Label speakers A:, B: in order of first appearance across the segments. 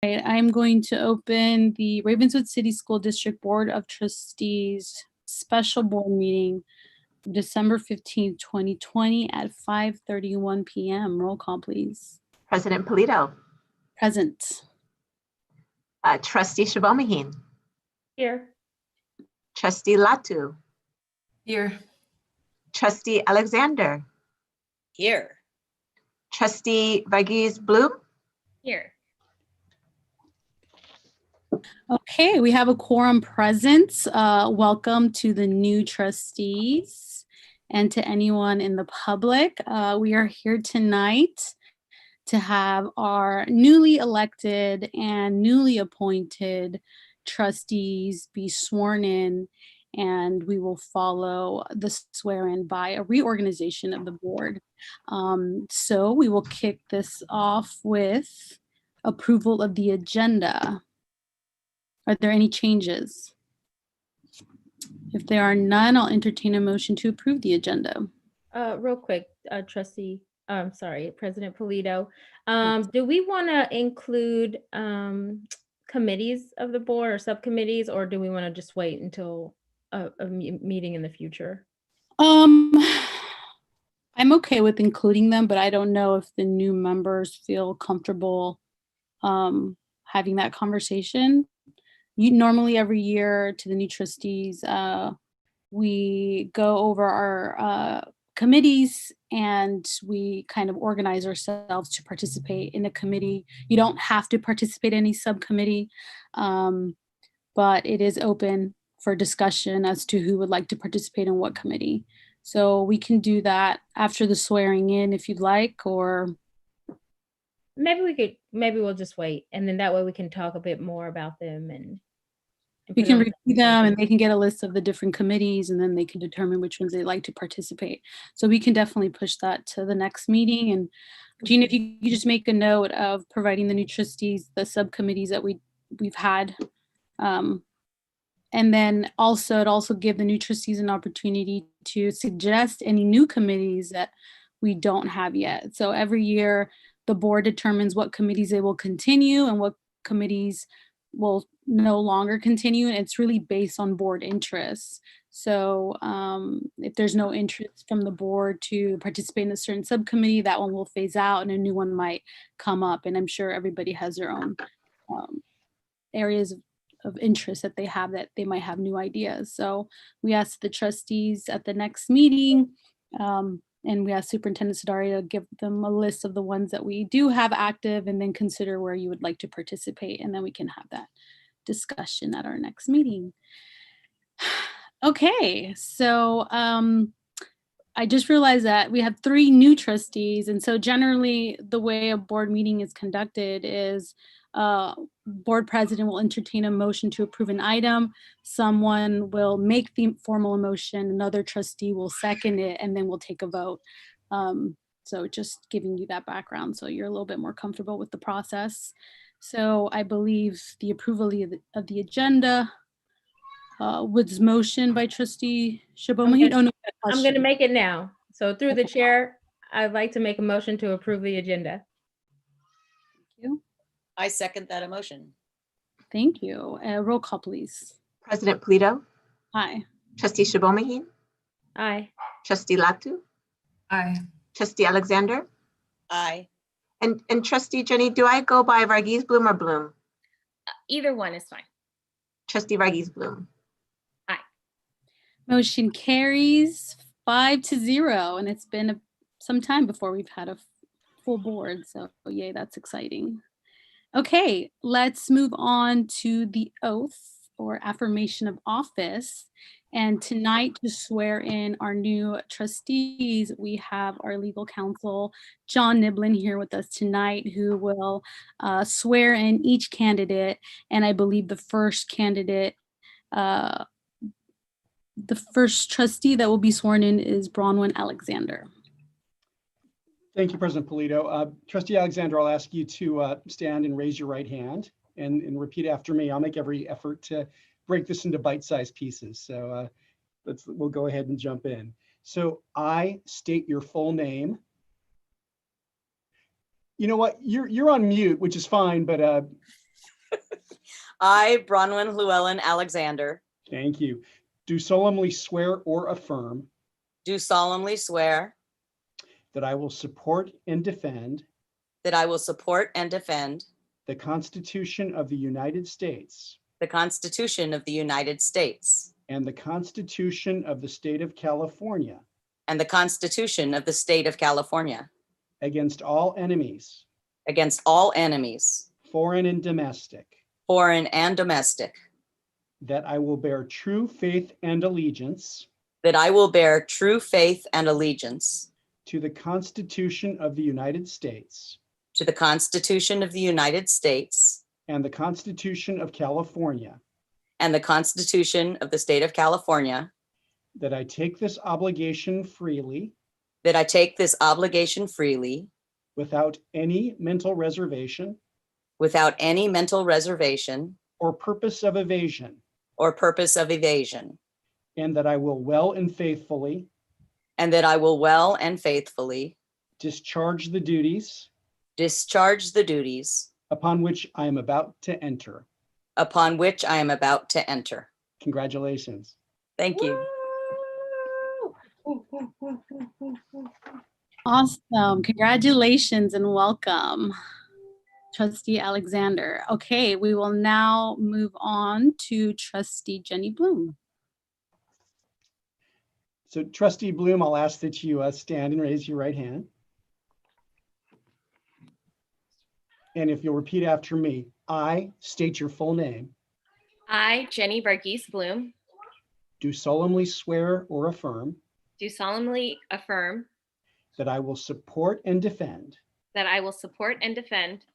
A: right, I'm going to open the Ravenswood City School District Board of Trustees special board meeting December 15th, 2020 at 5:31 p.m. Roll call, please.
B: President Polito,
A: Present.
B: Trustee Shabomahin,
C: Here.
B: Trustee Latu,
D: Here.
B: Trustee Alexander,
D: Here.
B: Trustee Varghese Bloom,
C: Here.
A: Okay, we have a quorum present. Welcome to the new trustees and to anyone in the public. We are here tonight to have our newly elected and newly appointed trustees be sworn in, and we will follow the swear-in by a reorganization of the board. So we will kick this off with approval of the agenda. Are there any changes? If there are none, I'll entertain a motion to approve the agenda.
C: Real quick, President Polito. Do we want to include committees of the board or subcommittees, or do we want to just wait until a meeting in the future?
A: I'm okay with including them, but I don't know if the new members feel comfortable having that conversation. Normally every year to the new trustees, we go over our committees and we kind of organize ourselves to participate in a committee. You don't have to participate in any subcommittee, but it is open for discussion as to who would like to participate in what committee. So we can do that after the swearing in if you'd like, or
C: maybe we'll just wait, and then that way we can talk a bit more about them and
A: we can review them and they can get a list of the different committees and then they can determine which ones they'd like to participate. So we can definitely push that to the next meeting. And Gina, if you just make a note of providing the new trustees the subcommittees that we've had. And then also it also give the new trustees an opportunity to suggest any new committees that we don't have yet. So every year the board determines what committees they will continue and what committees will no longer continue, and it's really based on board interests. So if there's no interest from the board to participate in a certain subcommittee, that one will phase out and a new one might come up. And I'm sure everybody has their own areas of interest that they have, that they might have new ideas. So we asked the trustees at the next meeting, and we asked Superintendent Sidari to give them a list of the ones that we do have active and then consider where you would like to participate. And then we can have that discussion at our next meeting. Okay, so I just realized that we have 3 new trustees. And so generally the way a board meeting is conducted is board president will entertain a motion to approve an item. Someone will make the formal motion, another trustee will second it, and then we'll take a vote. So just giving you that background so you're a little bit more comfortable with the process. So I believe the approval of the agenda was motion by Trustee Shabomahin. Oh, no,
C: I'm going to make it now. So through the chair, I'd like to make a motion to approve the agenda.
A: Thank you.
D: I second that emotion.
A: Thank you. Roll call, please.
B: President Polito,
A: Aye.
B: Trustee Shabomahin,
C: Aye.
B: Trustee Latu,
D: Aye.
B: Trustee Alexander,
D: Aye.
B: and Trustee Jenny, do I go by Varghese Bloom or Bloom?
E: Either one is fine.
B: Trustee Varghese Bloom.
A: Motion carries 5-0, and it's been some time before we've had a full board. So yay, that's exciting. Okay, let's move on to the oath or affirmation of office. And tonight, to swear in our new trustees, we have our legal counsel, John Niblin, here with us tonight, who will swear in each candidate. And I believe the first candidate, the first trustee that will be sworn in is Bronwyn Alexander.
F: Thank you, President Polito. Trustee Alexander, I'll ask you to stand and raise your right hand and repeat after me. I'll make every effort to break this into bite-sized pieces. So we'll go ahead and jump in. So I state your full name. You know what? You're on mute, which is fine, but
D: I, Bronwyn Llewellyn Alexander,
F: Thank you. Do solemnly swear or affirm
D: do solemnly swear
F: that I will support and defend
D: that I will support and defend
F: the Constitution of the United States
D: the Constitution of the United States
F: and the Constitution of the State of California
D: and the Constitution of the State of California
F: against all enemies,
D: against all enemies,
F: foreign and domestic,
D: foreign and domestic,
F: that I will bear true faith and allegiance
D: that I will bear true faith and allegiance
F: to the Constitution of the United States
D: to the Constitution of the United States
F: and the Constitution of California,
D: and the Constitution of the State of California,
F: that I take this obligation freely
D: that I take this obligation freely
F: without any mental reservation
D: without any mental reservation
F: or purpose of evasion,
D: or purpose of evasion,
F: and that I will well and faithfully
D: and that I will well and faithfully
F: discharge the duties
D: discharge the duties
F: upon which I am about to enter.
D: upon which I am about to enter.
F: Congratulations.
D: Thank you.
A: Awesome. Congratulations and welcome, Trustee Alexander. Okay, we will now move on to Trustee Jenny Bloom.
F: So Trustee Bloom, I'll ask that you stand and raise your right hand. And if you'll repeat after me, I state your full name,
E: I, Jenny Varghese Bloom,
F: do solemnly swear or affirm
E: do solemnly affirm
F: that I will support and defend
E: that I will support and defend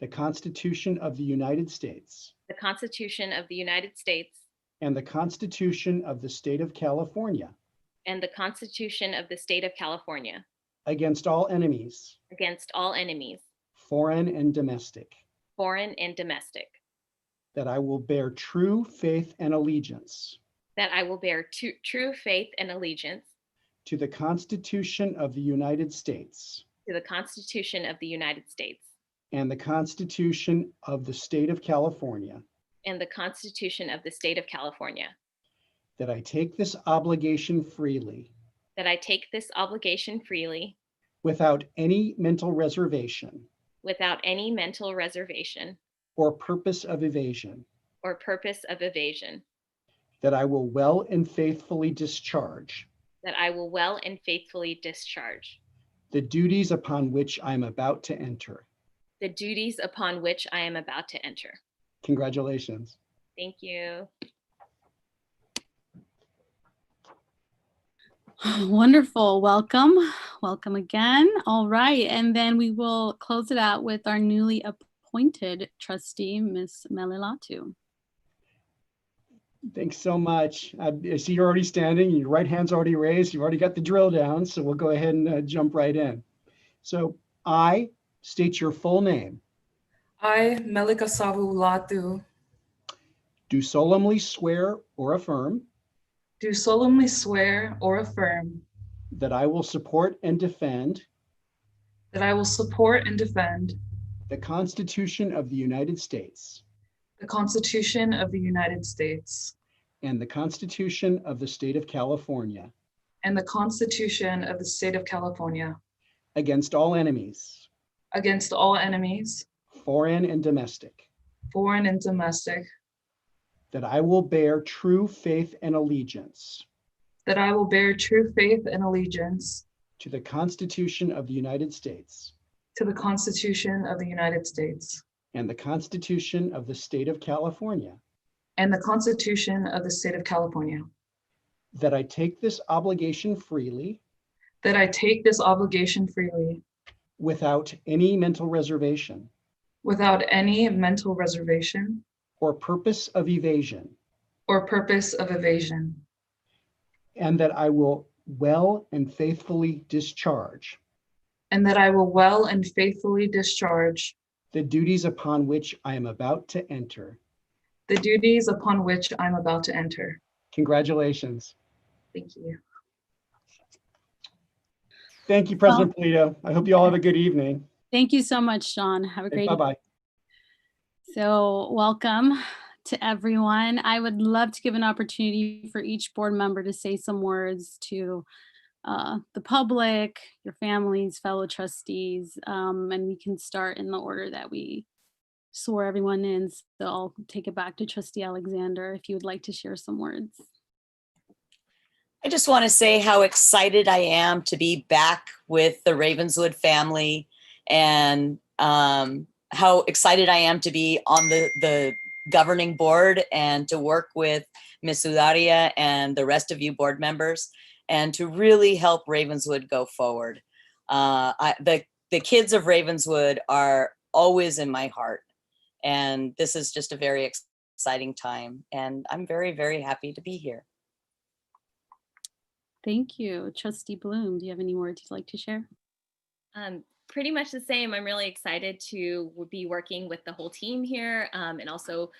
F: the Constitution of the United States
E: the Constitution of the United States
F: and the Constitution of the State of California
E: and the Constitution of the State of California
F: against all enemies,
E: against all enemies,
F: foreign and domestic,
E: foreign and domestic,
F: that I will bear true faith and allegiance
E: that I will bear true faith and allegiance
F: to the Constitution of the United States
E: to the Constitution of the United States
F: and the Constitution of the State of California,
E: and the Constitution of the State of California,
F: that I take this obligation freely
E: that I take this obligation freely
F: without any mental reservation
E: without any mental reservation
F: or purpose of evasion,
E: or purpose of evasion,
F: that I will well and faithfully discharge
E: that I will well and faithfully discharge
F: the duties upon which I am about to enter.
E: the duties upon which I am about to enter.
F: Congratulations.
E: Thank you.
A: Wonderful. Welcome. Welcome again. All right. And then we will close it out with our newly appointed trustee, Ms. Melilatu.
F: Thanks so much. I see you're already standing, your right hand's already raised, you've already got the drill down, so we'll go ahead and jump right in. So I state your full name,
G: I, Melika Savulatu,
F: do solemnly swear or affirm
G: do solemnly swear or affirm
F: that I will support and defend
G: that I will support and defend
F: the Constitution of the United States
G: the Constitution of the United States
F: and the Constitution of the State of California
G: and the Constitution of the State of California
F: against all enemies,
G: against all enemies,
F: foreign and domestic,
G: foreign and domestic,
F: that I will bear true faith and allegiance
G: that I will bear true faith and allegiance
F: to the Constitution of the United States
G: to the Constitution of the United States
F: and the Constitution of the State of California,
G: and the Constitution of the State of California,
F: that I take this obligation freely
G: that I take this obligation freely
F: without any mental reservation
G: without any mental reservation
F: or purpose of evasion,
G: or purpose of evasion,
F: and that I will well and faithfully discharge
G: and that I will well and faithfully discharge
F: the duties upon which I am about to enter.
G: the duties upon which I'm about to enter.
F: Congratulations.
G: Thank you.
F: Thank you, President Polito. I hope you all have a good evening.
A: Thank you so much, Sean. Have a great
F: Bye-bye.
A: So welcome to everyone. I would love to give an opportunity for each board member to say some words to the public, your families, fellow trustees, and we can start in the order that we swore everyone in. So I'll take it back to Trustee Alexander if you would like to share some words.
D: I just want to say how excited I am to be back with the Ravenswood family, and how excited I am to be on the governing board and to work with Ms. Udaria and the rest of you board members, and to really help Ravenswood go forward. The kids of Ravenswood are always in my heart, and this is just a very exciting time, and I'm very, very happy to be here.
A: Thank you. Trustee Bloom, do you have any words you'd like to share?
E: Pretty much the same. I'm really excited to be working with the whole team here, and also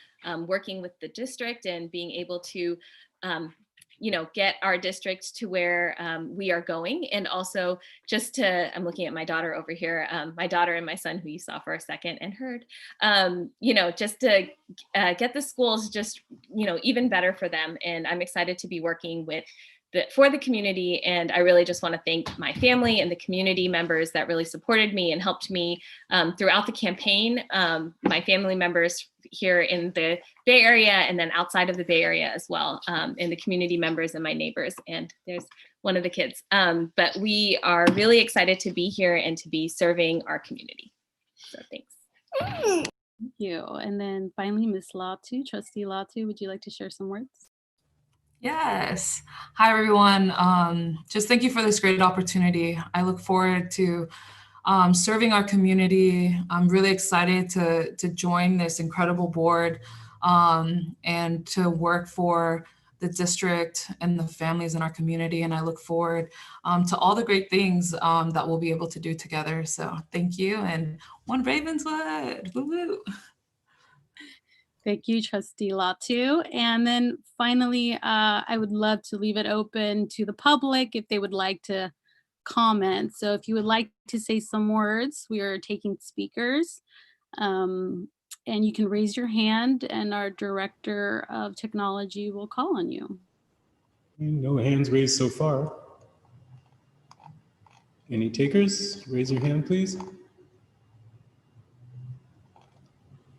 E: working with the district and being able to get our district to where we are going. And also just to, I'm looking at my daughter over here, my daughter and my son, who you saw for a second and heard, just to get the schools just, even better for them. And I'm excited to be working for the community. And I really just want to thank my family and the community members that really supported me and helped me throughout the campaign. My family members here in the Bay Area and then outside of the Bay Area as well, and the community members and my neighbors. And there's one of the kids. But we are really excited to be here and to be serving our community. So thanks.
A: Thank you. And then finally, Ms. Latu, Trustee Latu, would you like to share some words?
G: Yes. Hi, everyone. Just thank you for this great opportunity. I look forward to serving our community. I'm really excited to join this incredible board and to work for the district and the families in our community. And I look forward to all the great things that we'll be able to do together. So thank you, and one Ravenswood. Woo woo.
A: Thank you, Trustee Latu. And then finally, I would love to leave it open to the public if they would like to comment. So if you would like to say some words, we are taking speakers. And you can raise your hand and our Director of Technology will call on you.
H: No hands raised so far. Any takers? Raise your hand, please.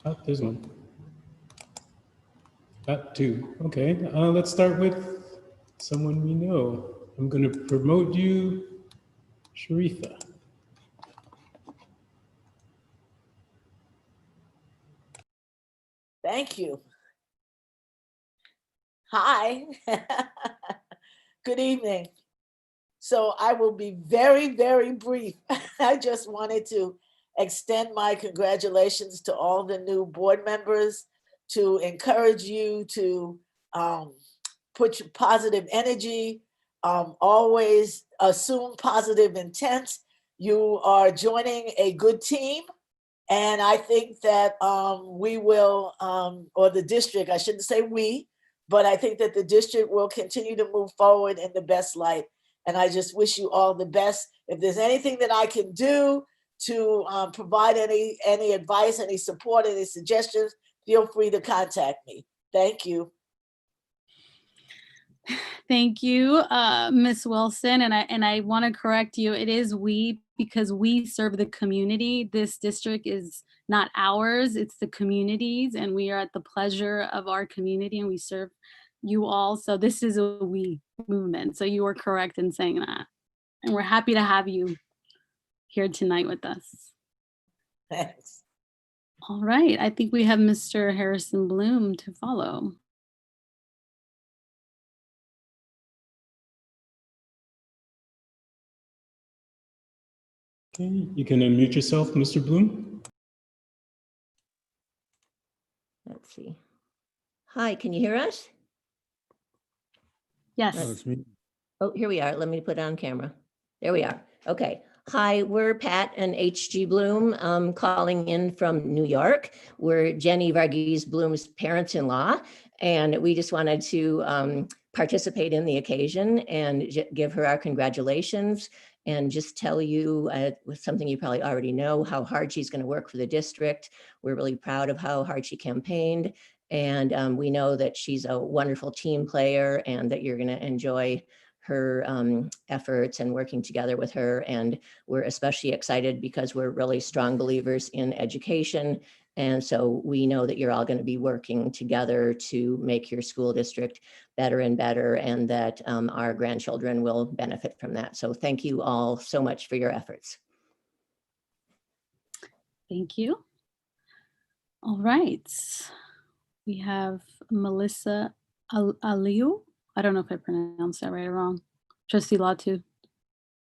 H: Oh, there's one. Got two. Okay, let's start with someone we know. I'm going to promote you, Sharitha.
I: Thank you. Hi. Good evening. So I will be very, very brief. I just wanted to extend my congratulations to all the new board members, to encourage you to put your positive energy, always assume positive intent. You are joining a good team. And I think that we will, or the district, I shouldn't say we, but I think that the district will continue to move forward in the best light. And I just wish you all the best. If there's anything that I can do to provide any advice, any support, any suggestions, feel free to contact me. Thank you.
A: Thank you, Ms. Wilson. And I want to correct you. It is we, because we serve the community. This district is not ours, it's the community's, and we are at the pleasure of our community and we serve you all. So this is a we movement. So you are correct in saying that. And we're happy to have you here tonight with us.
I: Thanks.
A: All right, I think we have Mr. Harrison Bloom to follow.
H: Okay, you can unmute yourself, Mr. Bloom.
J: Let's see. Hi, can you hear us?
A: Yes.
H: Oh, it's me.
J: Oh, here we are. Let me put it on camera. There we are. Okay. Hi, we're Pat and H.G. Bloom, calling in from New York. We're Jenny Varghese Bloom's parents-in-law, and we just wanted to participate in the occasion and give her our congratulations and just tell you with something you probably already know, how hard she's going to work for the district. We're really proud of how hard she campaigned. And we know that she's a wonderful team player and that you're going to enjoy her efforts and working together with her. And we're especially excited because we're really strong believers in education. And so we know that you're all going to be working together to make your school district better and better, and that our grandchildren will benefit from that. So thank you all so much for your efforts.
A: Thank you. All right. We have Melissa Aliu. I don't know if I pronounced that right or wrong. Trustee Latu,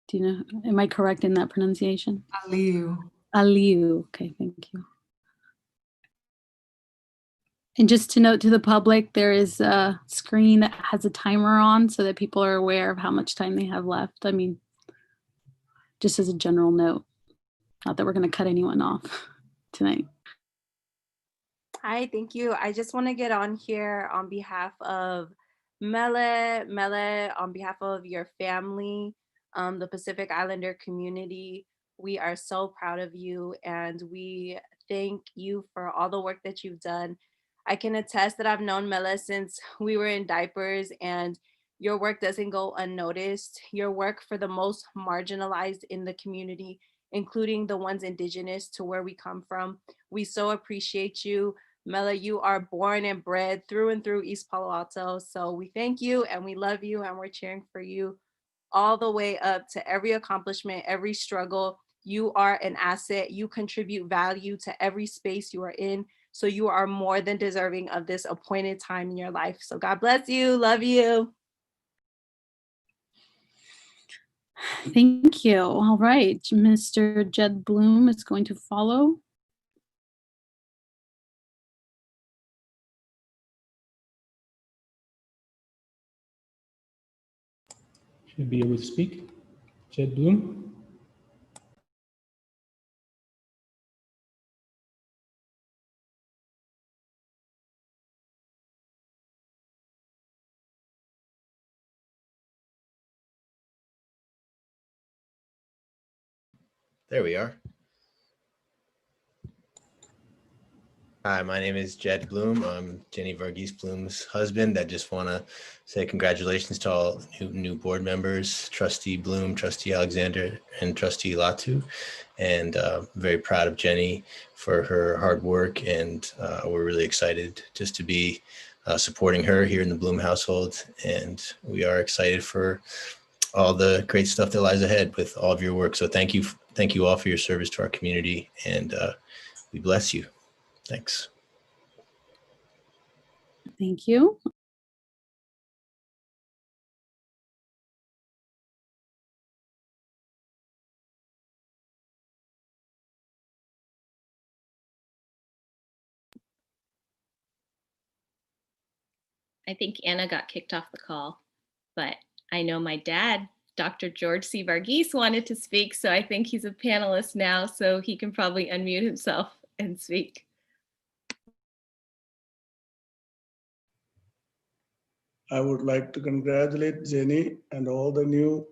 A: do you know, am I correct in that pronunciation?
G: Aliu.
A: Aliu, okay, thank you. And just to note to the public, there is a screen that has a timer on so that people are aware of how much time they have left. I mean, just as a general note, not that we're going to cut anyone off tonight.
K: Hi, thank you. I just want to get on here on behalf of Mele, on behalf of your family, the Pacific Islander community. We are so proud of you and we thank you for all the work that you've done. I can attest that I've known Mele since we were in diapers, and your work doesn't go unnoticed. Your work for the most marginalized in the community, including the ones indigenous to where we come from. We so appreciate you. Mele, you are born and bred through and through East Palo Alto. So we thank you and we love you and we're cheering for you all the way up to every accomplishment, every struggle. You are an asset. You contribute value to every space you are in. So you are more than deserving of this appointed time in your life. So God bless you. Love you.
A: Thank you. All right, Mr. Jed Bloom is going to follow.
H: Should be able to speak. Jed Bloom.
L: There we are. Hi, my name is Jed Bloom. I'm Jenny Varghese Bloom's husband. I just want to say congratulations to all new board members, Trustee Bloom, Trustee Alexander, and Trustee Latu. And very proud of Jenny for her hard work. And we're really excited just to be supporting her here in the Bloom household. And we are excited for all the great stuff that lies ahead with all of your work. So thank you all for your service to our community, and we bless you. Thanks.
A: Thank you.
E: I think Anna got kicked off the call, but I know my dad, Dr. George C. Varghese, wanted to speak, so I think he's a panelist now, so he can probably unmute himself and speak.
M: I would like to congratulate Jenny and all the new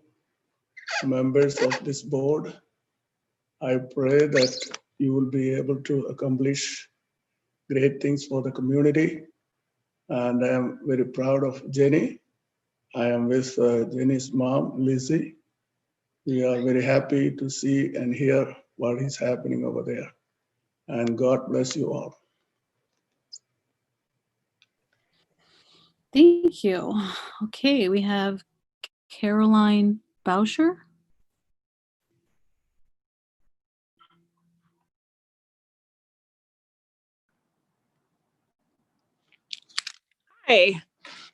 M: members of this board. I pray that you will be able to accomplish great things for the community. And I am very proud of Jenny. I am with Jenny's mom, Lizzie. We are very happy to see and hear what is happening over there. And God bless you all.
A: Thank you. Okay, we have Caroline Bauscher.
N: Hi,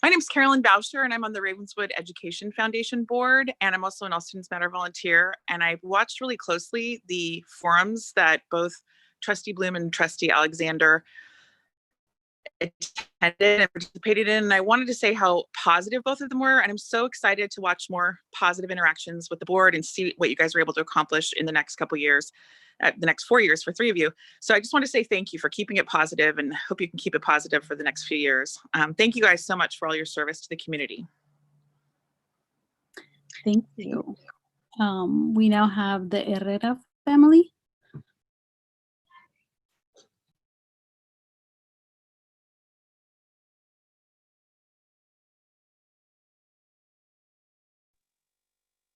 N: my name is Carolyn Bauscher and I'm on the Ravenswood Education Foundation board, and I'm also an All Students Matter volunteer. And I've watched really closely the forums that both Trustee Bloom and Trustee Alexander attended and participated in. And I wanted to say how positive both of them were. And I'm so excited to watch more positive interactions with the board and see what you guys were able to accomplish in the next couple years, the next 4 years for 3 of you. So I just want to say thank you for keeping it positive, and hope you can keep it positive for the next few years. Thank you guys so much for all your service to the community.
A: Thank you. We now have the Herrera family.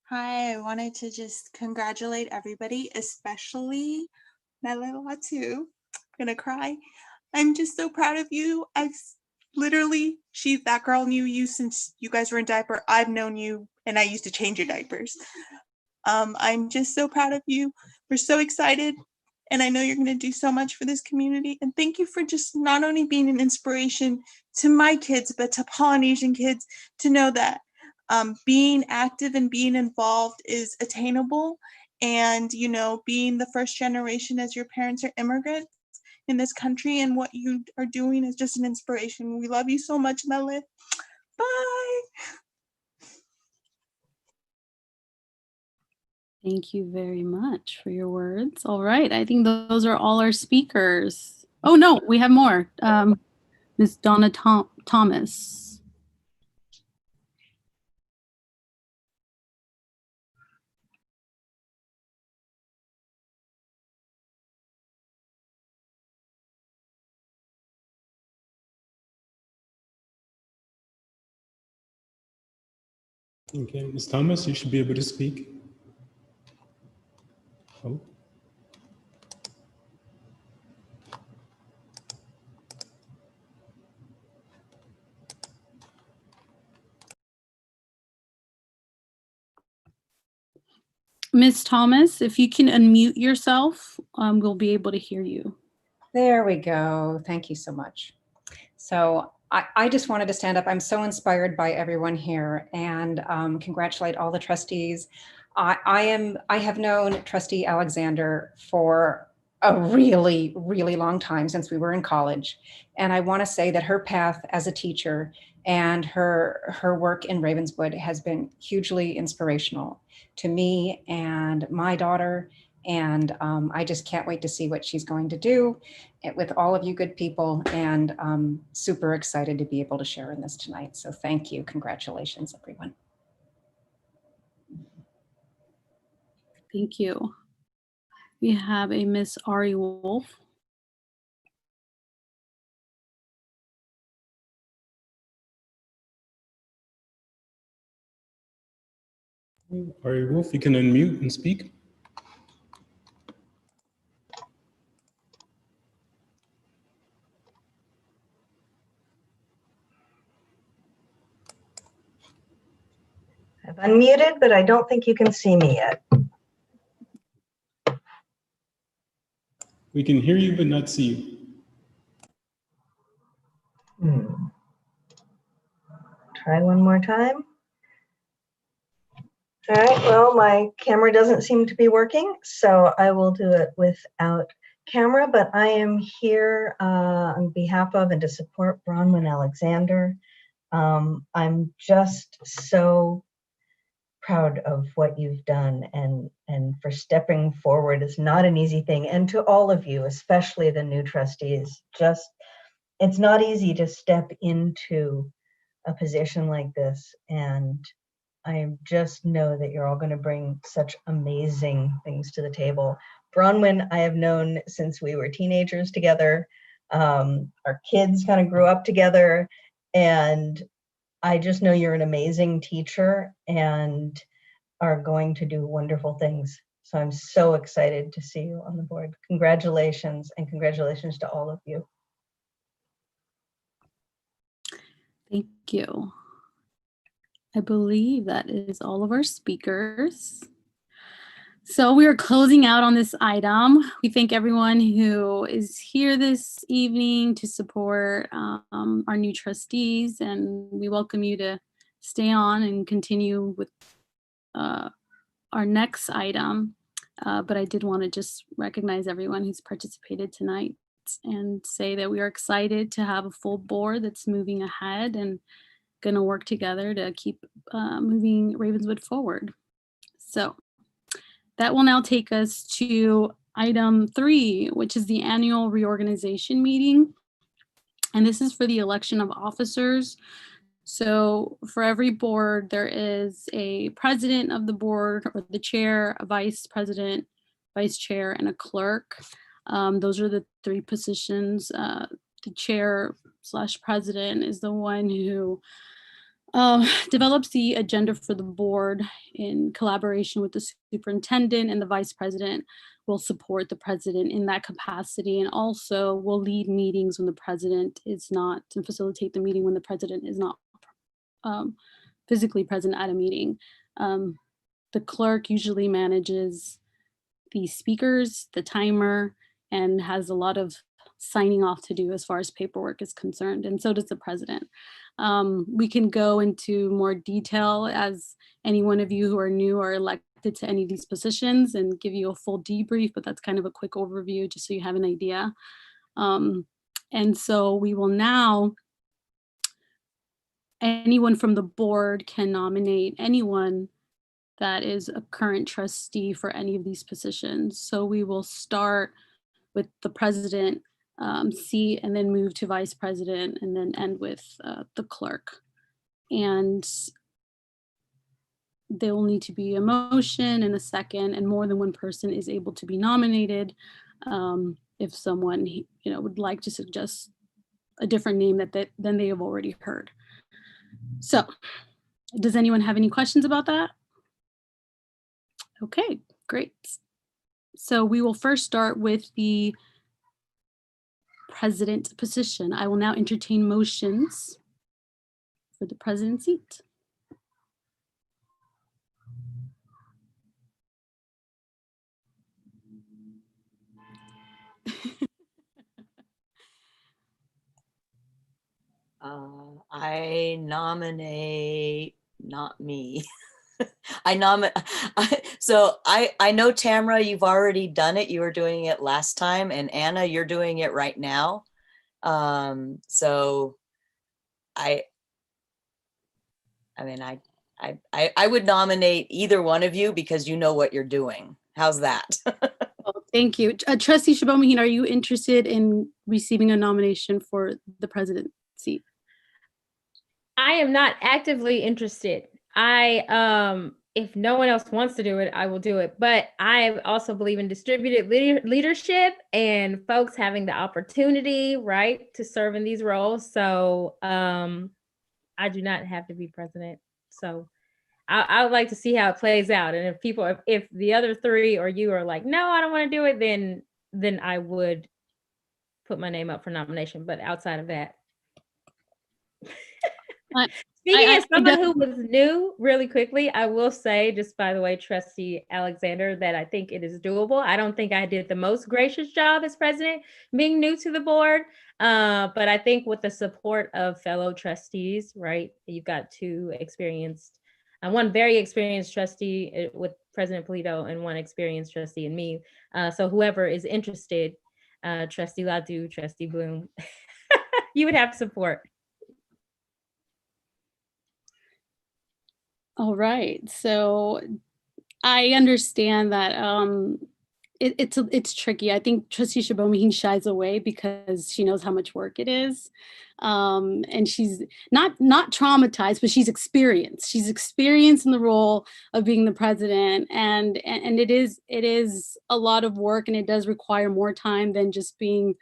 O: Hi, I wanted to just congratulate everybody, especially Melila too. I'm gonna cry. I'm just so proud of you. Literally, that girl knew you since you guys were in diaper. I've known you and I used to change your diapers. I'm just so proud of you. We're so excited. And I know you're gonna do so much for this community. And thank you for just not only being an inspiration to my kids, but to Polynesian kids to know that being active and being involved is attainable. And, you know, being the first generation as your parents are immigrants in this country and what you are doing is just an inspiration. We love you so much, Melith. Bye.
A: Thank you very much for your words. All right, I think those are all our speakers. Oh no, we have more. Ms. Donna Thomas.
H: Okay, Ms. Thomas, you should be able to speak. Oh.
A: Ms. Thomas, if you can unmute yourself, we'll be able to hear you.
P: There we go. Thank you so much. So I just wanted to stand up. I'm so inspired by everyone here and congratulate all the trustees. I have known Trustee Alexander for a really, really long time, since we were in college. And I want to say that her path as a teacher and her work in Ravenswood has been hugely inspirational to me and my daughter. And I just can't wait to see what she's going to do with all of you good people, and super excited to be able to share in this tonight. So thank you. Congratulations, everyone.
A: Thank you. We have a Miss Ari Wolf.
H: Ari Wolf, you can unmute and speak.
Q: I've unmuted, but I don't think you can see me yet.
H: We can hear you, but not see you.
Q: Try one more time. All right, well, my camera doesn't seem to be working, so I will do it without camera, but I am here on behalf of and to support Bronwyn Alexander. I'm just so proud of what you've done and for stepping forward. Is not an easy thing. And to all of you, especially the new trustees, it's not easy to step into a position like this. And I just know that you're all going to bring such amazing things to the table. Bronwyn, I have known since we were teenagers together. Our kids kind of grew up together, and I just know you're an amazing teacher and are going to do wonderful things. So I'm so excited to see you on the board. Congratulations, and congratulations to all of you.
A: Thank you. I believe that is all of our speakers. So we are closing out on this item. We thank everyone who is here this evening to support our new trustees, and we welcome you to stay on and continue with our next item. But I did want to just recognize everyone who's participated tonight and say that we are excited to have a full board that's moving ahead and going to work together to keep moving Ravenswood forward. So that will now take us to item 3, which is the annual reorganization meeting. And this is for the election of officers. So for every board, there is a president of the board or the chair, a vice president, vice chair, and a clerk. Those are the three positions. The chair / president is the one who develops the agenda for the board in collaboration with the superintendent, and the vice president will support the president in that capacity, and also will lead meetings when the president is not, and facilitate the meeting when the president is not physically present at a meeting. The clerk usually manages the speakers, the timer, and has a lot of signing off to do as far as paperwork is concerned, and so does the president. We can go into more detail as any one of you who are new or elected to any of these positions and give you a full debrief, but that's kind of a quick overview just so you have an idea. And so we will now, anyone from the board can nominate anyone that is a current trustee for any of these positions. So we will start with the president seat and then move to vice president and then end with the clerk. And there will need to be a motion and a second, and more than one person is able to be nominated. If someone would like to suggest a different name than they have already heard. So does anyone have any questions about that? Okay, great. So we will first start with the president position. I will now entertain motions for the president seat.
D: I nominate, not me. I nominate, so I know Tamara, you've already done it. You were doing it last time, and Anna, you're doing it right now. So I would nominate either one of you because you know what you're doing. How's that?
A: Oh, thank you. Trustee Shabomahin, are you interested in receiving a nomination for the president seat?
C: I am not actively interested. If no one else wants to do it, I will do it. But I also believe in distributed leadership and folks having the opportunity, right, to serve in these roles. So I do not have to be president. So I would like to see how it plays out. And if the other three or you are like, no, I don't want to do it, then I would put my name up for nomination. But outside of that. Speaking as someone who was new, really quickly, I will say, just by the way, Trustee Alexander, that I think it is doable. I don't think I did the most gracious job as president, being new to the board, but I think with the support of fellow trustees, right, you've got two experienced, one very experienced trustee with President Polito and one experienced trustee in me. So whoever is interested, Trustee Latu, Trustee Bloom, you would have support.
A: All right, so I understand that it's tricky. I think Trustee Shabomahin shies away because she knows how much work it is, and she's not traumatized, but she's experienced. She's experienced in the role of being the president, and it is a lot of work, and it does require more time than just being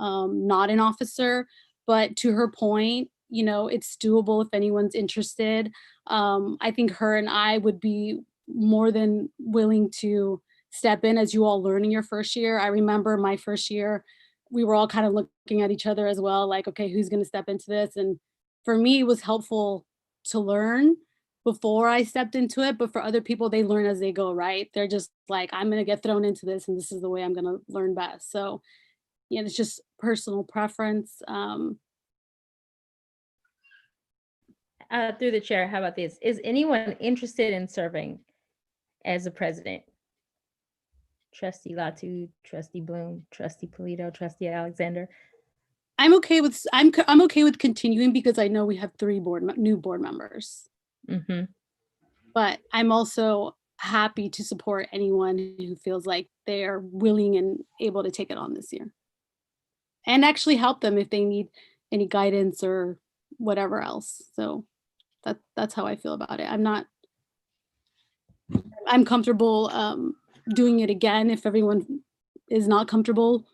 A: not an officer. But to her point, it's doable if anyone's interested. I think her and I would be more than willing to step in as you all learn in your first year. I remember my first year, we were all kind of looking at each other as well, like, okay, who's going to step into this? And for me, it was helpful to learn before I stepped into it. But for other people, they learn as they go, right? They're just like, I'm going to get thrown into this, and this is the way I'm going to learn best. So, it's just personal preference.
C: Through the chair, how about this? Is anyone interested in serving as a president? Trustee Latu, Trustee Bloom, Trustee Polito, Trustee Alexander.
A: I'm okay with continuing because I know we have 3 new board members.
C: Mm-hmm.
A: But I'm also happy to support anyone who feels like they are willing and able to take it on this year, and actually help them if they need any guidance or whatever else. So that's how I feel about it. I'm comfortable doing it again if everyone is not comfortable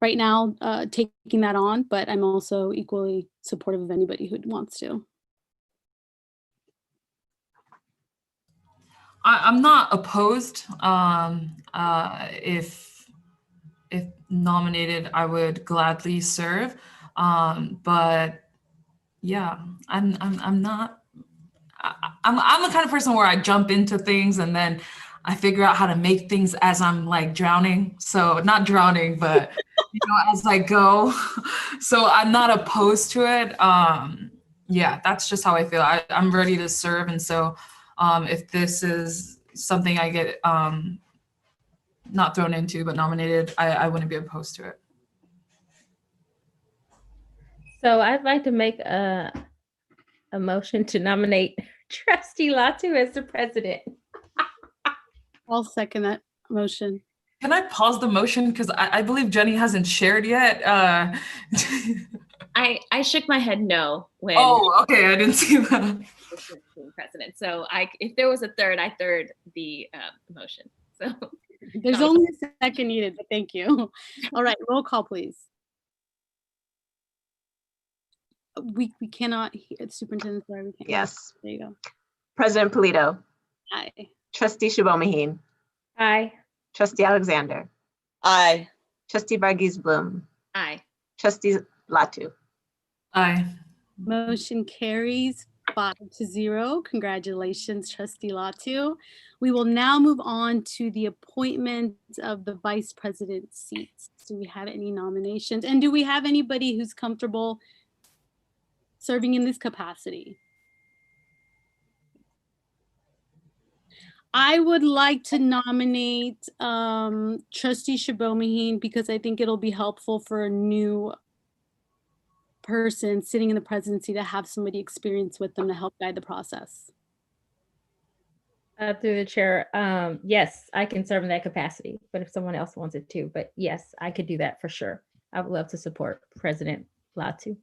A: right now taking that on, but I'm also equally supportive of anybody who wants to.
G: I'm not opposed. If nominated, I would gladly serve. But yeah, I'm not. I'm the kind of person where I jump into things and then I figure out how to make things as I'm like drowning. So not drowning, but as I go. So I'm not opposed to it. Yeah, that's just how I feel. I'm ready to serve. And so if this is something I get not thrown into, but nominated, I wouldn't be opposed to it.
C: So I'd like to make a motion to nominate Trustee Latu as the president.
A: I'll second that motion.
G: Can I pause the motion? Because I believe Jenny hasn't shared yet.
E: I shook my head no when.
G: Oh, okay. I didn't see that.
E: President. So if there was a third, I third the motion. So
A: there's only a second needed, but thank you. All right, roll call, please. We cannot hear Superintendent. Sorry, we can't.
B: Yes.
A: There you go.
B: President Polito.
A: Aye.
B: Trustee Shubomihin.
C: Aye.
B: Trustee Alexander.
D: Aye.
B: Trustee Varghese Bloom.
E: Aye.
B: Trustee Latu.
G: Aye.
A: Motion carries 5-0. Congratulations, Trustee Latu. We will now move on to the appointment of the vice president seats. Do we have any nominations? And do we have anybody who's comfortable serving in this capacity? I would like to nominate Trustee Shubomihin because I think it'll be helpful for a new person sitting in the presidency to have somebody experienced with them to help guide the process.
C: Through the chair, yes, I can serve in that capacity, but if someone else wants it too, but yes, I could do that for sure. I would love to support President Latu.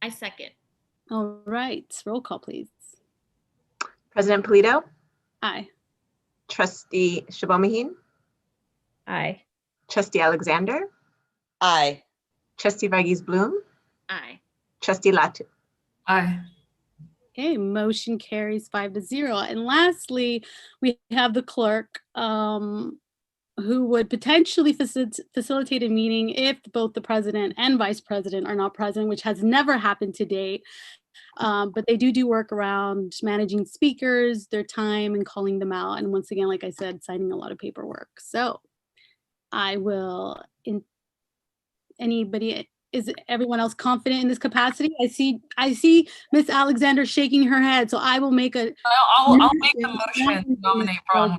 E: I second.
A: All right, roll call, please.
B: President Polito.
A: Aye.
B: Trustee Shubomihin.
C: Aye.
B: Trustee Alexander.
D: Aye.
B: Trustee Varghese Bloom.
E: Aye.
B: Trustee Latu.
G: Aye.
A: Okay, motion carries 5-0. And lastly, we have the clerk who would potentially facilitate a meeting if both the president and vice president are not present, which has never happened to date. But they do work around managing speakers, their time, and calling them out. And once again, like I said, signing a lot of paperwork. So I will, is everyone else confident in this capacity? I see Miss Alexander shaking her head, so I will make a.
G: I'll make the motion to nominate Brown.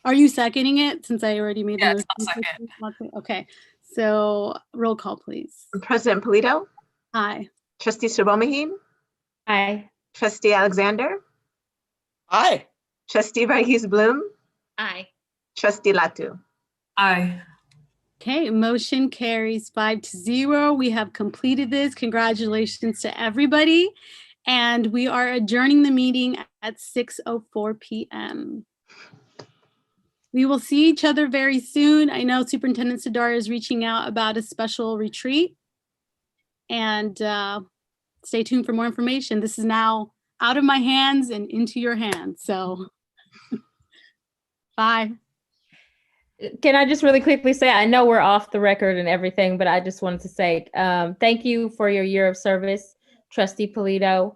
A: Are you seconding it since I already made the
G: motion?
A: Yes, I'll second. Okay, so roll call, please.
B: President Polito.
A: Aye.
B: Trustee Shubomihin.
C: Aye.
B: Trustee Alexander.
D: Aye.
B: Trustee Varghese Bloom.
E: Aye.
B: Trustee Latu.
G: Aye.
A: Okay, motion carries 5-0. We have completed this. Congratulations to everybody. And we are adjourning the meeting at 6:04 p.m. We will see each other very soon. I know Superintendent Sadar is reaching out about a special retreat. And stay tuned for more information. This is now out of my hands and into your hands. So bye.
C: Can I just really quickly say, I know we're off the record and everything, but I just wanted to say thank you for your year of service, Trustee Polito.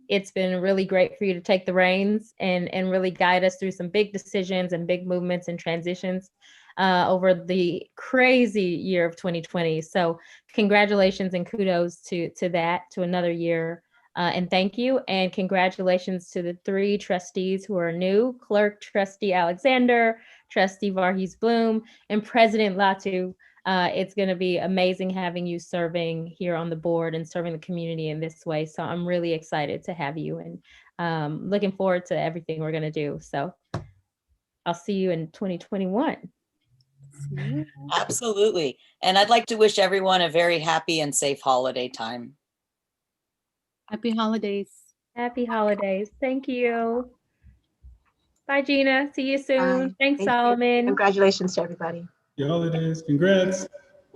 C: It's been really great for you to take the reins and really guide us through some big decisions and big movements and transitions over the crazy year of 2020. So congratulations and kudos to that, to another year. And thank you. And congratulations to the 3 trustees who are new: Clerk Trustee Alexander, Trustee Varghese Bloom, and President Latu. It's going to be amazing having you serving here on the board and serving the community in this way. So I'm really excited to have you and looking forward to everything we're going to do. So I'll see you in 2021.
D: Absolutely. And I'd like to wish everyone a very happy and safe holiday time.
A: Happy holidays.
C: Happy holidays. Thank you. Bye, Gina. See you soon.
B: Bye.
C: Thanks,
B: Thank you.
C: Solomon.
B: Congratulations to everybody.
H: Happy holidays. Congrats.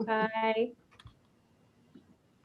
C: Bye.